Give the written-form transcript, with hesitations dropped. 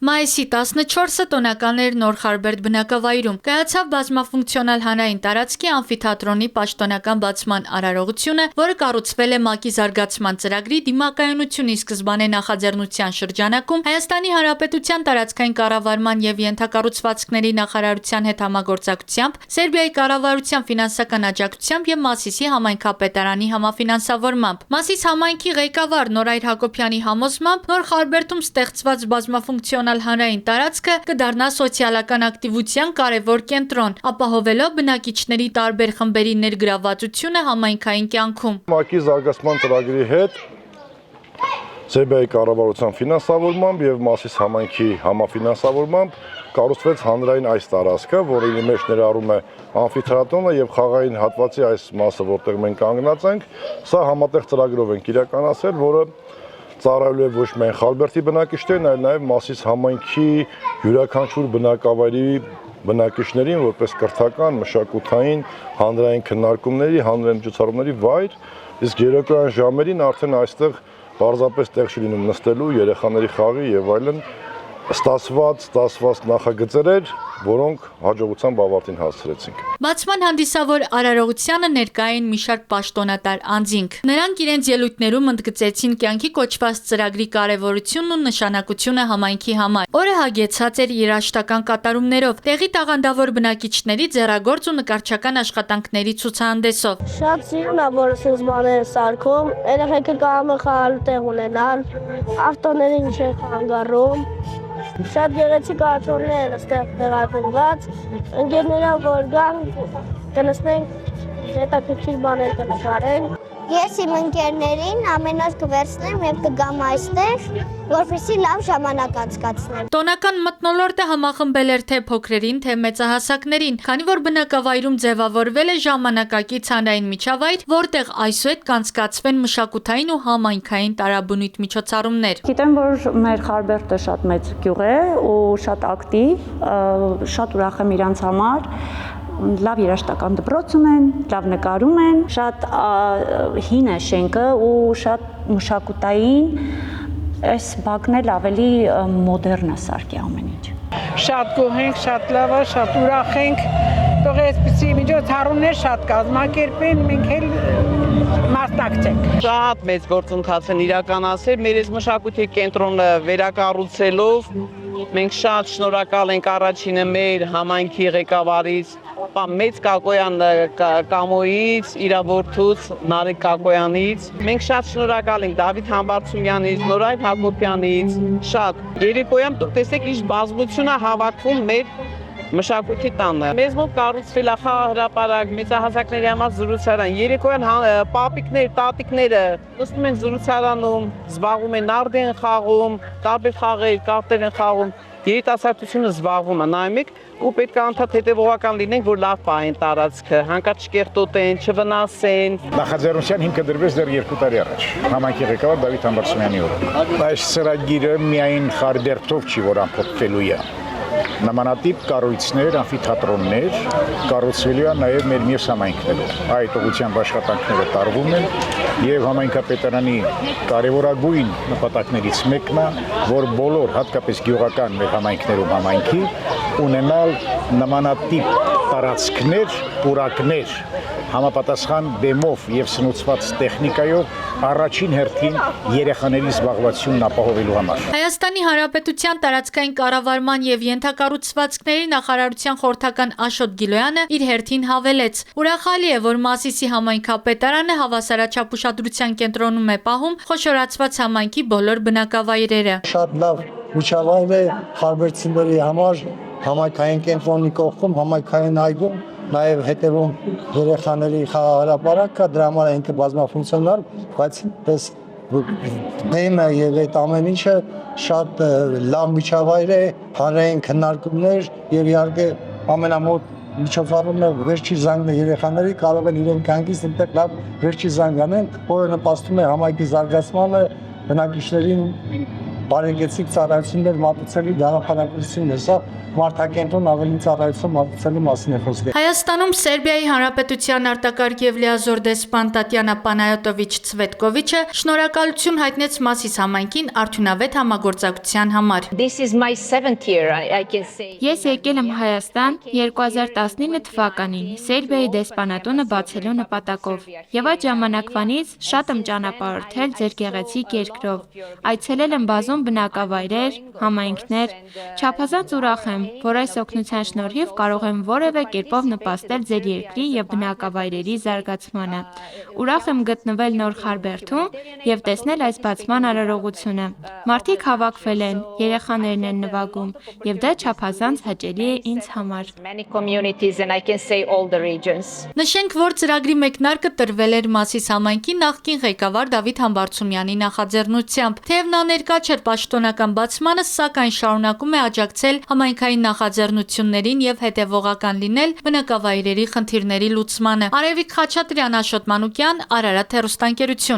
Մայիսի 14-ը տոնական էր Նոր Խարբերդ բնակավայրում։ Կայացավ բազմաֆունկցիոնալ հանրային տարածքի ամֆիթատրոնի պաշտոնական բացման արարողությունը, որը կառուցվել է ՄԱԿ-ի զարգացման ծրագրի դիմակայունությունի սկզբանե նախաձեռնության շրջանակում Հայաստանի Հանրապետության տարածքային կառավարման և ենթակառուցվածքների նախարարության հետ համագործակցությամբ, Սերբիայի կառավարության ֆինանսական աջակցությամբ և Մասիսի համայնքապետարանի համաֆինանսավորմամբ։ Մասիս համայնքի ղեկավար Նորայր Հակոբյանի համոզմամբ Նոր Խարբերդում ստեղծված բազմաֆունկցիոնալ հանրային տարածքը կդառնա սոցիալական ակտիվության կարևոր կենտրոն, ապահովելով բնակիչների տարբեր խմբերի ներգրավվածությունը համայնքային կյանքում։ ՄԱԿ-ի զարգացման ծրագրի հետ Սերբիայի կառավարության ֆինանսավորմամբ եւ Մասիս համայնքի համաֆինանսավորմամբ կառուցվեց հանրային այս տարածքը, որը իր մեջ ներառում է ամֆիթատրոնը եւ խաղային հատվածի այս մասը, որտեղ մենք կանգնած ենք։ Սա համատեղ ծրագրով ենք իրականացրել, որը ծառայելու է ոչ միայն Խարբերդի բնակիչներին, այլ նաև Մասիս համայնքի յուրաքանչյուր բնակավայրի բնակիչներին, որպես կրթական, մշակութային, հանրային քննարկումների, հանրային միջոցառումների վայր, իսկ երեկոյան ժամերին արդեն այստեղ պարզապես տեղ չի լինում նստելու, երեխաների խաղի եւ այլն ստացված նախագծեր էր, որոնք հաջողությամբ ավարտին հասցրեցինք։ Բացման հանդիսավոր արարողությանը ներկա էին մի շարք պաշտոնատար անձինք։ Նրանք իրենց ելույթներում ընդգծեցին կյանքի կոչված ծրագրի կարևորությունն ու նշանակությունը համայնքի համար։ Օրը հագեցած էր երաժշտական կատարումներով, տեղի տաղանդավոր բնակիչների ձեռագործ ու նկարչական աշխատանքների ցուցահանդեսով։ Շատ սիրուն է, որ ասես բաներ սարքում, երեխեքը կարող են խաղալու տեղ ունենալ, ավտոներին չեն խանգարում։ Շատ գեղեցիկ աթոռներ են այստեղ տեղադրված, ընկերներով որ գան, կնստենք, հետաքրքիր բաներ կնկարենք։ Ես իմ ընկերներին ամեն օր կվերցնեմ եւ կգամ այստեղ, որպեսզի լավ ժամանակ անցկացնեմ։ Տոնական մթնոլորտը համախմբել էր թե փոքրերին, թե մեծահասակներին, քանի որ բնակավայրում ձևավորվել է ժամանակակից հանրային միջավայր, որտեղ այսուհետ կանցկացվեն մշակութային ու համայնքային տարաբնույթ միջոցառումներ։ Գիտեմ, որ մեր Խարբերդը շատ մեծ գյուղ է ու շատ ակտիվ, շատ ուրախ եմ իրանց համար։ Լավ երաժշտական դպրոց ունեն, լավ նկարում են, շատ հին է շենքը ու շատ մշակութային, այս բակն էլ ավելի մոդեռն է սարքի ամեն ինչ։ Շատ գոհ ենք, շատ լավ է, շատ ուրախ ենք, թող այսպիսի միջոցառումներ շատ կազմակերպեն, մենք էլ մասնակցենք։ Շատ մեծ գործընթաց են իրականացել, մեր այս մշակույթի կենտրոնը վերակառուցելով, մենք շատ շնորհակալ ենք առաջինը մեր համայնքի ղեկավարից, Մեծ Կակոյան Կամոյից, իրավորթուց Նարեկ Կակոյանից։ Մենք շատ շնորհակալ ենք Դավիթ Համբարձումյանից, Նորայր Հակոբյանից, շատ։ Երեկոյան տեսեք ինչ բազմություն է հավաքվում մեր մշակույթի տանը։ Մեզ մոտ կառուցվել է խաղահրապարակ, մեծահասակների համար զրուցարան։ Երեկոյան պապիկներ, տատիկները նստում են զրուցարանում, զբաղվում են նարդ են խաղում, տարբեր խաղեր, կարտեր են խաղում։ Երիտասարդությունը զբաղվում է, նայում եք, ու պետք է անդադ հետևողական լինենք, որ լավ պահեն տարածքը, հանկարծ չկեղտոտեն, չվնասեն։ Նախաձեռնության հիմքը դրվեց դեռ 2 տարի առաջ, համայնքի ղեկավար Դավիթ Համբարձումյանի օրոք։ Այս ծրագիրը միայն Խարբերդով չի, որ ամփոփվելու է։ Նմանատիպ կառույցներ, ամֆիթատրոններ կառուցվելու են նաև մեր մյուս համայնքներում։ Այդ ուղղությամբ աշխատանքները տարվում են եւ համայնքապետարանի կարևորագույն նպատակներից մեկն է, որ բոլոր, հատկապես գյուղական մեր համայնքներում համայնքի ունենալ նմանատիպ տարածքներ, պուրակներ համապատասխան բեմով եւ սնուցված տեխնիկայով առաջին հերթին երեխաների զբաղվածությունն ապահովելու համար։ Հայաստանի Հանրապետության տարածքային կառավարման եւ ենթակառուցվածքների նախարարության խորհրդական Աշոտ Գիլոյանը իր հերթին հավելեց. Ուրախալի է, որ Մասիսի համայնքապետարանը հավասարաչափ ուշադրության կենտրոնում է պահում խոշորացված համայնքի բոլոր բնակավայրերը։ Շատ լավ միջավայր է խարբերդցիների համար, համայնքային կենտրոնի կողքում, համայնքային այգում, նաև հետևում երեխաների խաղահրապարակը, դրա համար ինքը բազմաֆունկցիոնալ, բայց պես բեմը եւ այդ ամեն ինչը շատ լավ միջավայր է, հանրային քննարկումներ եւ իհարկե ամենամոտ միջոցառումն է վերջի զանգը երեխաների կարող են իրեն կյանքից այնտեղ լավ վերջի զանգ անեն, որը նպաստում է համայնքի զարգացմանը, բնակիչներին բարեկեցիկ ծառայություններ մատուցելու գաղափարակությունն է, սա մարդակենտրոն ավելի ծառայություն մատուցելու մասին է խոսքը։ Հայաստանում Սերբիայի Հանրապետության արտակարգ եւ լիազոր դեսպան Տատյանա Պանայոտովիչ Ցվետկովիչը շնորհակալություն հայտնեց Մասիս համայնքին արդյունավետ համագործակցության համար։ This is my 7th year, I can say. Ես եկել եմ Հայաստան 2019 թվականին Սերբիայի դեսպանատունը բացելու նպատակով եւ այդ ժամանակվանից շատ եմ ճանապարհորդել ձեր գեղեցիկ երկրով։ Այցելել եմ բազում բնակավայրեր, համայնքներ, չափազանց ուրախ եմ, որ այս օգնության շնորհիվ կարող եմ որևէ կերպով նպաստել ձեր երկրի եւ բնակավայրերի զարգացմանը։ Ուրախ եմ գտնվել Նոր Խարբերդում եւ տեսնել այս բացման արարողությունը։ Մարդիկ հավաքվել են, երեխաներն են նվագում եւ դա չափազանց հաճելի է ինձ համար։ Many communities and I can say all the regions. Նշենք, որ ծրագրի մեկնարկը տրվել էր Մասիս համայնքի նախկին ղեկավար Դավիթ Համբարձումյանի նախաձեռնությամբ։ Թեև նա ներկա չէր պաշտոնական բացմանը, սակայն շարունակում է աջակցել համայնքային նախաձեռնություններին եւ հետեւողական լինել բնակավայրերի խնդիրների լուծմանը։ Արևիկ Խաչատրյան, Աշոտ Մանուկյան, Արարատ հեռուստաընկերություն։